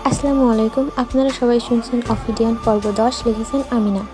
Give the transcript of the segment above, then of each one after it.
আসসালামু আলাইকুম। আপনারা সবাই শুনছেন অফিডিয়ান পর্ব 10, লিখেছেন আমিনা।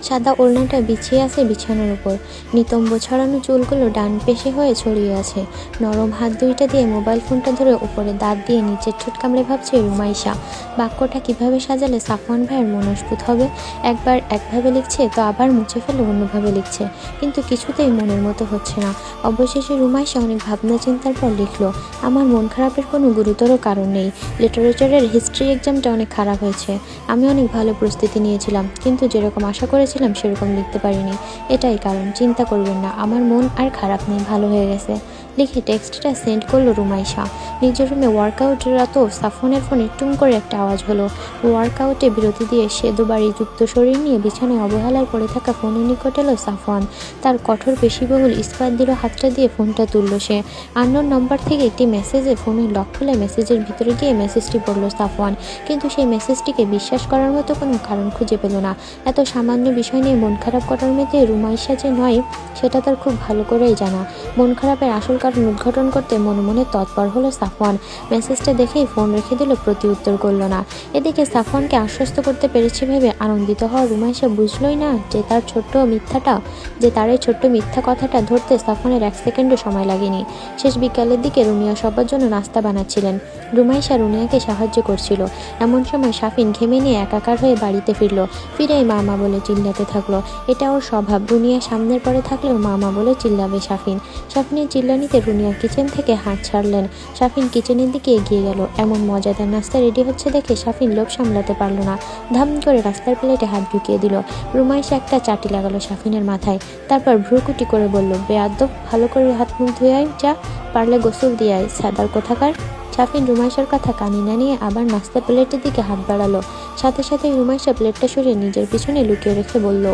সাদা ওড়নাটা বিছিয়ে আছে বিছানার উপর। নিতম্ব ছড়ানো চুলগুলো ডান পেশে হয়ে ছড়িয়ে আছে। নরম হাত দুইটা দিয়ে মোবাইল ফোনটা ধরে উপরে দাঁত দিয়ে নিচের ঠোঁট কামড়ে ভাবছে রুমাইশা। বাক্যটা কিভাবে সাজালে সাফওয়ান ভাইয়ের মনস্ফুত হবে। একবার একভাবে লিখছে তো আবার মুছে ফেলে অন্যভাবে লিখছে, কিন্তু কিছুতেই মনের মতো হচ্ছে না। অবশেষে রুমাইশা অনেক ভাবনা চিন্তার পর লিখলো, আমার মন খারাপের কোনো গুরুতর কারণ নেই। লিটারেচারের হিস্ট্রি এক্সামটা অনেক খারাপ হয়েছে। আমি অনেক ভালো প্রস্তুতি নিয়েছিলাম, কিন্তু যেরকম আশা করেছিলাম সেরকম লিখতে পারিনি। এটাই কারণ, চিন্তা করবেন না, আমার মন আর খারাপ নেই, ভালো হয়ে গেছে। লিখে টেক্সটটা সেন্ড করলো রুমাইশা। নিজের রুমে ওয়ার্কআউটের রাতও সাফওয়ানের ফোনে টুং করে একটা আওয়াজ হলো। ওয়ার্কআউটে বিরতি দিয়ে সে দুবারই যুক্ত শরীর নিয়ে বিছানায় অবহেলায় পড়ে থাকা ফোনের নিকট এলো সাফওয়ান। তার কঠোর পেশিবহুল ইস্পাত দৃঢ় হাতটা দিয়ে ফোনটা তুলল সে। আননোন নাম্বার থেকে একটি মেসেজে ফোনের লক খুলে মেসেজের ভিতরে গিয়ে মেসেজটি পড়ল সাফওয়ান, কিন্তু সেই মেসেজটিকে বিশ্বাস করার মতো কোনো কারণ খুঁজে পেল না। এত সামান্য বিষয় নিয়ে মন খারাপ করার মেয়েতে রুমাইশা যে নয় সেটা তার খুব ভালো করেই জানা। মন খারাপের আসল কারণ উদ্ঘাটন করতে মনে মনে তৎপর হলো সাফওয়ান। মেসেজটা দেখেই ফোন রেখে দিল, প্রতি উত্তর করল না। এদিকে সাফওয়ানকে আশ্বস্ত করতে পেরেছে ভেবে আনন্দিত হওয়া রুমাইশা বুঝলই না যে তার এই ছোট্ট মিথ্যা কথাটা ধরতে সাফওয়ানের 1 সেকেন্ডও সময় লাগেনি। শেষ বিকালের দিকে রুনিয়া সবার জন্য নাস্তা বানাচ্ছিলেন। রুমাইশা রুনিয়াকে সাহায্য করছিল। এমন সময় শাফিন ঘেমে নিয়ে একাকার হয়ে বাড়িতে ফিরল। ফিরেই মা বলে চিল্লাতে থাকলো। এটা ওর স্বভাব, রুনিয়া সামনের পরে থাকলেও মা বলে চিল্লাবে শাফিন। শাফিনের চিল্লানিতে রুনিয়া কিচেন থেকে হাত ছাড়লেন। শাফিন কিচেনের দিকে এগিয়ে গেল। এমন মজাদার নাস্তা রেডি হচ্ছে দেখে শাফিন লোভ সামলাতে পারল না। ধাম করে রাস্তার প্লেটে হাত ঢুকিয়ে দিল। রুমাইশা একটা চাটি লাগালো শাফিনের মাথায়। তারপর ভ্রুকুটি করে বলল, বেয়াদ্দব, ভালো করে হাত মুখ ধুয়ে আয়, যা, পারলে গোসল দিয়ে আয়, সাদার কোথাকার। শাফিন রুমাইশার কথা কানে না নিয়ে আবার নাস্তা প্লেটের দিকে হাত বাড়ালো। সাথে সাথে রুমাইশা প্লেটটা সরিয়ে নিজের পিছনে লুকিয়ে রেখে বলল,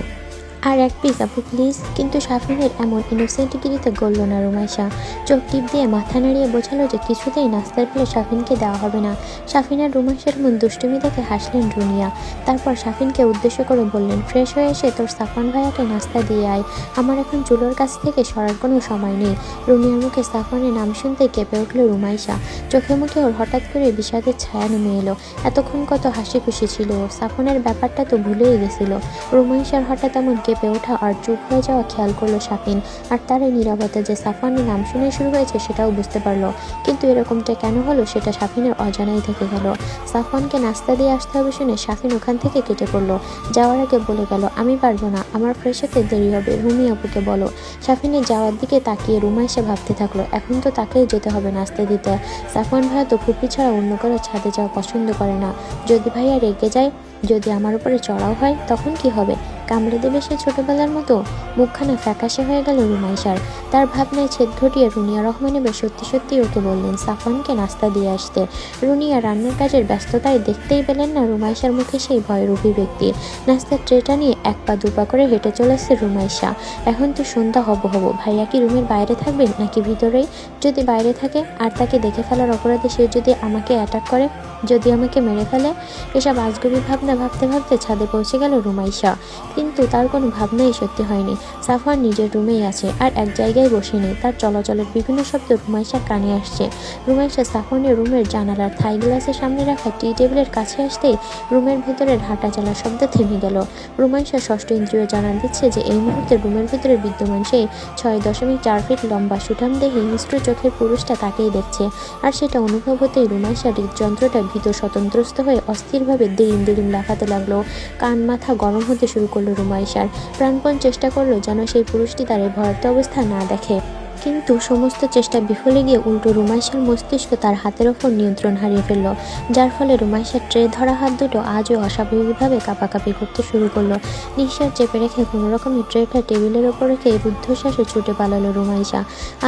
আর 1 পিস আপু প্লিজ। কিন্তু শাফিনের এমন ইনোসেন্টগিরিতে গলল না রুমাইশা। চোখ টিপ দিয়ে মাথা নাড়িয়ে বোঝালো যে কিছুতেই নাস্তার প্লেট শাফিনকে দেওয়া হবে না। শাফিন আর রুমাইশার মন দুষ্টুমি দেখে হাসলেন রুনিয়া। তারপর শাফিনকে উদ্দেশ্য করে বললেন, ফ্রেশ হয়ে এসে তোর সাফওয়ান ভাইয়াকে নাস্তা দিয়ে আয়, আমার এখন চুলোর কাছ থেকে সরার কোনো সময় নেই। রুনিয়ার মুখে সাফওয়ানের নাম শুনতে কেঁপে উঠল রুমাইশা। চোখে মুখে ওর হঠাৎ করে বিষাদের ছায়া নেমে এলো। এতক্ষণ কত হাসি খুশি ছিল, সাফওয়ানের ব্যাপারটা তো ভুলেই গেছিল। রুমাইশার হঠাৎ এমন কেঁপে ওঠা আর চুপ হয়ে যাওয়া খেয়াল করলো শাফিন। আর তার এই নীরবতা যে সাফওয়ানের নাম শুনে শুরু হয়েছে সেটাও বুঝতে পারলো। কিন্তু এরকমটা কেন হলো সেটা শাফিনের অজানাই থেকে গেল। সাফওয়ানকে নাস্তা দিয়ে আসতে হবে শুনে শাফিন ওখান থেকে কেটে পড়লো। যাওয়ার আগে বলে গেল, আমি পারবো না, আমার ফ্রেশ হতে দেরি হবে, রুমি আপুকে বলো। শাফিনের যাওয়ার দিকে তাকিয়ে রুমাইশা ভাবতে থাকলো, এখন তো তাকেই যেতে হবে নাস্তা দিতে। সাফওয়ান ভাইয়া তো ফুপি ছাড়া অন্য কারো ছাদে যাওয়া পছন্দ করে না। যদি ভাইয়া রেগে যায়, যদি আমার উপরে চড়াও হয়, তখন কি হবে? কামড়ে দেবে সে ছোটবেলার মতো? মুখখানা ফ্যাকাশে হয়ে গেল রুমাইশার। তার ভাবনায় ছেদ ঘটিয়ে রুনিয়া রহমান এবার সত্যি সত্যি ওকে বললেন সাফওয়ানকে নাস্তা দিয়ে আসতে। রুনিয়া রান্নার কাজের ব্যস্ততায় দেখতেই পেলেন না রুমাইশার মুখে সেই ভয়ের অভিব্যক্তি। নাস্তার ট্রেটা নিয়ে 1 পা 2 পা করে হেঁটে চলেছে রুমাইশা। এখন তো সন্ধ্যা হব, ভাইয়া কি রুমের বাইরে থাকবেন নাকি ভিতরেই? যদি বাইরে থাকে আর তাকে দেখে ফেলার অপরাধে সে যদি আমাকে অ্যাটাক করে, যদি আমাকে মেরে ফেলে, এসব আজগুবি ভাবনা ভাবতে ভাবতে ছাদে পৌঁছে গেল রুমাইশা। কিন্তু তার কোনো ভাবনাই সত্যি হয়নি। সাফওয়ান নিজের রুমেই আছে, আর এক জায়গায় বসে নেই। তার চলাচলের বিভিন্ন শব্দ রুমাইশার কানে আসছে। রুমাইশা সাফওয়ানের রুমের জানালার থাই গ্লাসের সামনে রাখা টি টেবিলের কাছে আসতেই রুমের ভেতরের হাঁটা চলার শব্দ থেমে গেল। রুমাইশা ষষ্ঠ ইন্দ্রিয় জানান দিচ্ছে যে এই মুহূর্তে রুমের ভেতরে বিদ্যমান সেই 6.4 ফিট লম্বা সুঠামদেহী হিংস্র চোখের পুরুষটা তাকেই দেখছে। আর সেটা অনুভব হতেই রুমাইশার হৃদযন্ত্রটা ভীত স্বতন্ত্রস্ত হয়ে অস্থিরভাবে দিড়িম দিড়িম লাফাতে লাগলো। কান মাথা গরম হতে শুরু করলো রুমাইশার। প্রাণপণ চেষ্টা করলো যেন সেই পুরুষটি তার এই ভয়ার্ত অবস্থা না দেখে, কিন্তু সমস্ত চেষ্টা বিফলে গিয়ে উল্টো রুমাইশার মস্তিষ্ক তার হাতের ওপর নিয়ন্ত্রণ হারিয়ে ফেলল, যার ফলে রুমাইশার ট্রে ধরা হাত দুটো আজও অস্বাভাবিকভাবে কাঁপাকাঁপি করতে শুরু করলো। নিঃশ্বাস চেপে রেখে কোনো রকমে ট্রেটা টেবিলের ওপর রেখে রুদ্ধশ্বাসে ছুটে পালালো রুমাইশা।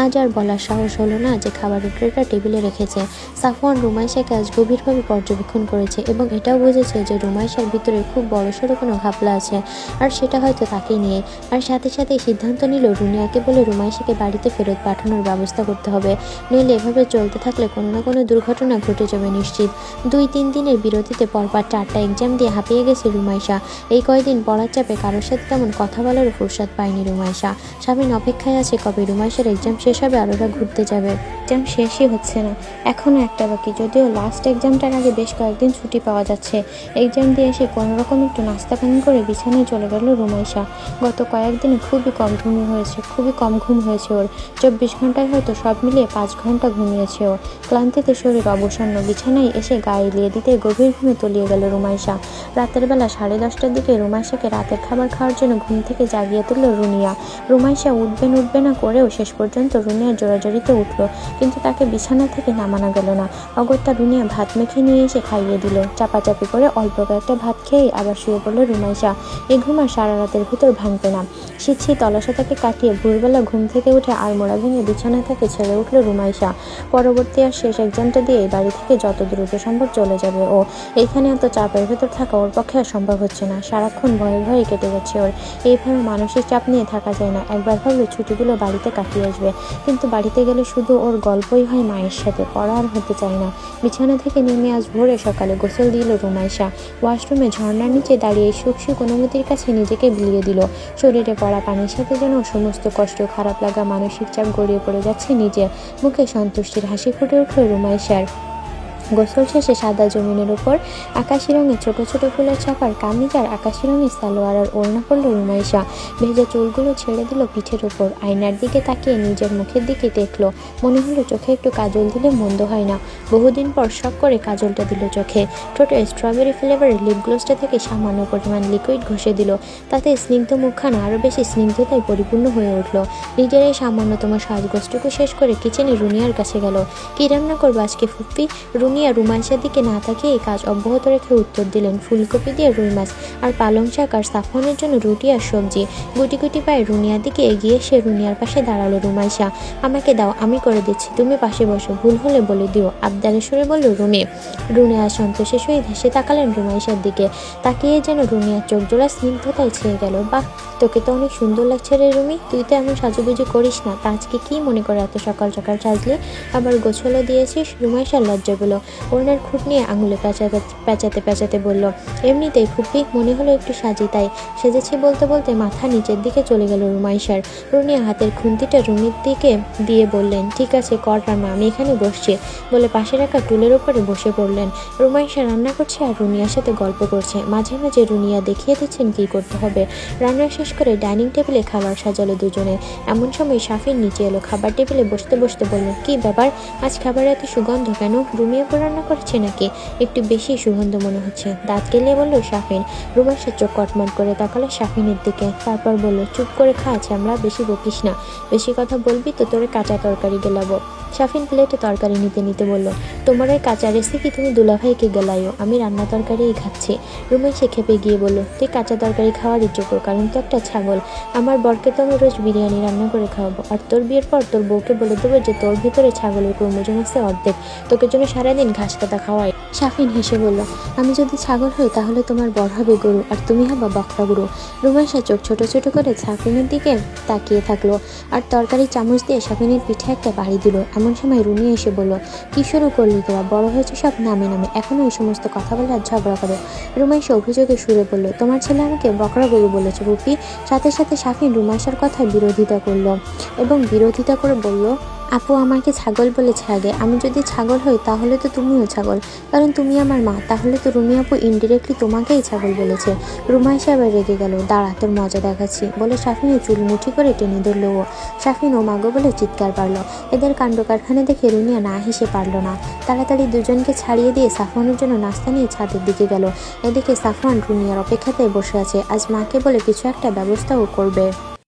আজ আর বলার সাহস হলো না যে খাবারের ট্রেটা টেবিলে রেখেছে। সাফওয়ান রুমাইশাকে আজ গভীরভাবে পর্যবেক্ষণ করেছে এবং এটাও বুঝেছে যে রুমাইশার ভিতরে খুব বড়সড় কোনো ঘাপলা আছে, আর সেটা হয়তো তাকে নিয়ে। আর সাথে সাথেই সিদ্ধান্ত নিল রুনিয়াকে বলে রুমাইশাকে বাড়িতে ফেরত পাঠানোর ব্যবস্থা করতে হবে, নইলে এভাবে চলতে থাকলে কোনো না কোনো দুর্ঘটনা ঘটে যাবে নিশ্চিত। 2-3 দিনের বিরতিতে পরপর 4টা এক্সাম দিয়ে হাঁপিয়ে গেছে রুমাইশা। এই কয়দিন পড়ার চাপে কারোর সাথে তেমন কথা বলারও ফুরসত পায়নি রুমাইশা। শাফিন অপেক্ষায় আছে কবে রুমাইশার এক্সাম শেষ হবে আর ওরা ঘুরতে যাবে। এক্সাম শেষই হচ্ছে না, এখনও একটা বাকি, যদিও লাস্ট এক্সামটার আগে বেশ কয়েকদিন ছুটি পাওয়া যাচ্ছে। এক্সাম দিয়ে এসে কোনোরকম একটু নাস্তা পানি করে বিছানায় চলে গেল রুমাইশা। গত কয়েকদিনে খুবই কম ঘুম হয়েছে ওর। 24 ঘন্টায় হয়তো সব মিলিয়ে 5 ঘন্টা ঘুমিয়েছে ও। ক্লান্তিতে শরীর অবসন্ন, বিছানায় এসে গায়ে এলিয়ে দিতে গভীর ঘুমে তলিয়ে গেল রুমাইশা। রাতের বেলা 10:30টার দিকে রুমাইশাকে রাতের খাবার খাওয়ার জন্য ঘুম থেকে জাগিয়ে তুলল রুনিয়া। রুমাইশা উঠবে না করেও শেষ পর্যন্ত রুনিয়ার জোরাজোরিতে উঠল, কিন্তু তাকে বিছানা থেকে নামানো গেল না। অগত্যা রুনিয়া ভাত মেখে নিয়ে এসে খাইয়ে দিল। চাপাচাপি করে অল্প কয়েকটা ভাত খেয়ে আবার শুয়ে পড়ল রুমাইশা। এই ঘুম আর সারা রাতের ভিতর ভাঙবে না। শীত অলসতাকে কাটিয়ে ভোরবেলা ঘুম থেকে উঠে আড়মোড়া ভেঙে বিছানা থেকে ছেড়ে উঠল রুমাইশা। পরবর্তী আর শেষ এক্সামটা দিয়ে এই বাড়ি থেকে যত দ্রুত সম্ভব চলে যাবে ও। এইখানে এত চাপের ভেতর থাকা ওর পক্ষে আর সম্ভব হচ্ছে না। সারাক্ষণ ভয়ে ভয়ে কেটে যাচ্ছে ওর। এইভাবে মানসিক চাপ নিয়ে থাকা যায় না। একবার ভাবলো ছুটিগুলো বাড়িতে কাটিয়ে আসবে, কিন্তু বাড়িতে গেলে শুধু ওর গল্পই হয় মায়ের সাথে, পড়া আর হতে চায় না। বিছানা থেকে নেমে আজ ভোরে সকালে গোসল দিল রুমাইশা। ওয়াশরুমে ঝর্ণার নিচে দাঁড়িয়ে সুখ অনুমতির কাছে নিজেকে বিলিয়ে দিল। শরীরে পড়া পানির সাথে যেন সমস্ত কষ্ট, খারাপ লাগা, মানসিক চাপ গড়িয়ে পড়ে যাচ্ছে নিজের। মুখে সন্তুষ্টির হাসি ফুটে উঠল রুমাইশার। গোসল শেষে সাদা জমিনের উপর আকাশি রঙের ছোট ছোট ফুলের ছাপার কামিজ আর আকাশি রঙের সালোয়ার আর ওড়না পরল রুমাইশা। ভেজা চুলগুলো ছেড়ে দিল পিঠের উপর। আয়নার দিকে তাকিয়ে নিজের মুখের দিকে দেখলো। মনে হলো চোখে একটু কাজল দিলে মন্দ হয় না। বহুদিন পর শখ করে কাজলটা দিল চোখে। ঠোঁটে স্ট্রবেরি ফ্লেভারের লিপ গ্লোসটা থেকে সামান্য পরিমাণ লিকুইড ঘষে দিল। তাতে স্নিগ্ধ মুখখানা আরও বেশি স্নিগ্ধতায় পরিপূর্ণ হয়ে উঠল। নিজের এই সামান্যতম সাজগোজটুকু শেষ করে কিচেনে রুনিয়ার কাছে গেল। কি রান্না করবো আজকে ফুপ্পি? রুনিয়া রুমাইশার দিকে না তাকিয়ে এই কাজ অব্যাহত রেখে উত্তর দিলেন, ফুলকপি দিয়ে রুই মাছ আর পালং শাক আর সাফওয়ানের জন্য রুটি আর সবজি। গুটি গুটি পায়ে রুনিয়ার দিকে এগিয়ে এসে রুনিয়ার পাশে দাঁড়ালো রুমাইশা। আমাকে দাও, আমি করে দিচ্ছি, তুমি পাশে বসো, ভুল হলে বলে দিও, আবদারের সুরে বলল রুমি। রুনিয়া সন্তোষের সহিত হেসে তাকালেন রুমাইশার দিকে। তাকিয়ে যেন রুনিয়ার চোখ জোড়া স্নিগ্ধতায় ছেয়ে গেল। বাহ, তোকে তো অনেক সুন্দর লাগছে রে রুমি, তুই তো এমন সাজুগুজু করিস না, তা আজকে কি মনে করে এত সকাল সকাল সাজলি? আবার গোছলও দিয়েছিস? রুমাইশার লজ্জা পেল। ওনার খুঁট নিয়ে আঙুলে পেঁচাতে বলল, এমনিতেই ফুপি, মনে হলো একটু সাজি তাই সেজেছি বলতে বলতে মাথা নিচের দিকে চলে গেল রুমাইশার। রুনিয়া হাতের খুন্তিটা রুমির দিকে দিয়ে বললেন, ঠিক আছে কর রান্না, আমি এখানে বসছি বলে পাশে রাখা টুলের উপরে বসে পড়লেন। রুমাইশা রান্না করছে আর রুনিয়ার সাথে গল্প করছে। মাঝে মাঝে রুনিয়া দেখিয়ে দিচ্ছেন কী করতে হবে। রান্না শেষ করে ডাইনিং টেবিলে খাবার সাজালো দুজনে। এমন সময় শাফিন নিচে এলো। খাবার টেবিলে বসতে বসতে বলল, কি ব্যাপার, আজ খাবারে এত সুগন্ধ কেন? রুমিয়া রান্না করছে নাকি? একটু বেশি সুগন্ধ মনে হচ্ছে, দাঁত কেলিয়ে বলল শাফিন। রুমাইশা চোখ কটমট করে তাকালো শাফিনের দিকে, তারপর বলল, চুপ করে খা চামড়া, বেশি বকিস না, বেশি কথা বলবি তো তোরে কাঁচা তরকারি গেলাবো। শাফিন প্লেটে তরকারি নিতে নিতে বলল, তোমার ওই কাঁচা রেসিপি তুমি দুলাভাইকে গেলাইও, আমি রান্না তরকারিই খাচ্ছি। রুমাইশা খেপে গিয়ে বলল, তুই কাঁচা তরকারি খাওয়ারই যোগ্য, কারণ তো একটা ছাগল। আমার বরকে তো আমি রোজ বিরিয়ানি রান্না করে খাওয়াবো, আর তোর বিয়ের পর তোর বউকে বলে দেবো যে তোর ভিতরে ছাগলের ক্রোমোজোম আছে অর্ধেক, তোকে জন্য সারাদিন ঘাস কাটা খাওয়াই। শাফিন হেসে বলল, আমি যদি ছাগল হই তাহলে তোমার বর হবে গরু আর তুমি হবা বকরা গরু। রুমাইশা চোখ ছোট ছোট করে শাফিনের দিকে তাকিয়ে থাকলো আর তরকারি চামচ দিয়ে শাফিনের পিঠে একটা বাড়ি দিল। এমন সময় রুনি এসে বলল, কি শুরু করলি তোরা? বড় হয়েছে সব নামে নামে, এখনো এই সমস্ত কথা বলে আর ঝগড়া করে। রুমাইশা অভিযোগের সুরে বলল, তোমার ছেলে আমাকে বকরা গরু বলেছে রুপি। সাথে সাথে শাফিন রুমাইশার কথায় বিরোধিতা করলো এবং বিরোধিতা করে বলল, আপু আমাকে ছাগল বলেছে আগে, আমি যদি ছাগল হই তাহলে তো তুমিও ছাগল, কারণ তুমি আমার মা, তাহলে তো রুমি আপু ইনডিরেক্টলি তোমাকেই ছাগল বলেছে। রুমাইশা আবার রেগে গেল, দাঁড়া তোর মজা দেখাচ্ছি বলে শাফিনের চুল মুঠি করে টেনে ধরলো ও। শাফিন ও মাগো বলে চিৎকার পারল। এদের কাণ্ড কারখানা দেখে রুনিয়া না হেসে পারল না। তাড়াতাড়ি দুজনকে ছাড়িয়ে দিয়ে সাফওয়ানের জন্য নাস্তা নিয়ে ছাদের দিকে গেল। এদিকে সাফওয়ান রুনিয়ার অপেক্ষাতে বসে আছে, আজ মাকে বলে কিছু একটা ব্যবস্থাও করবে।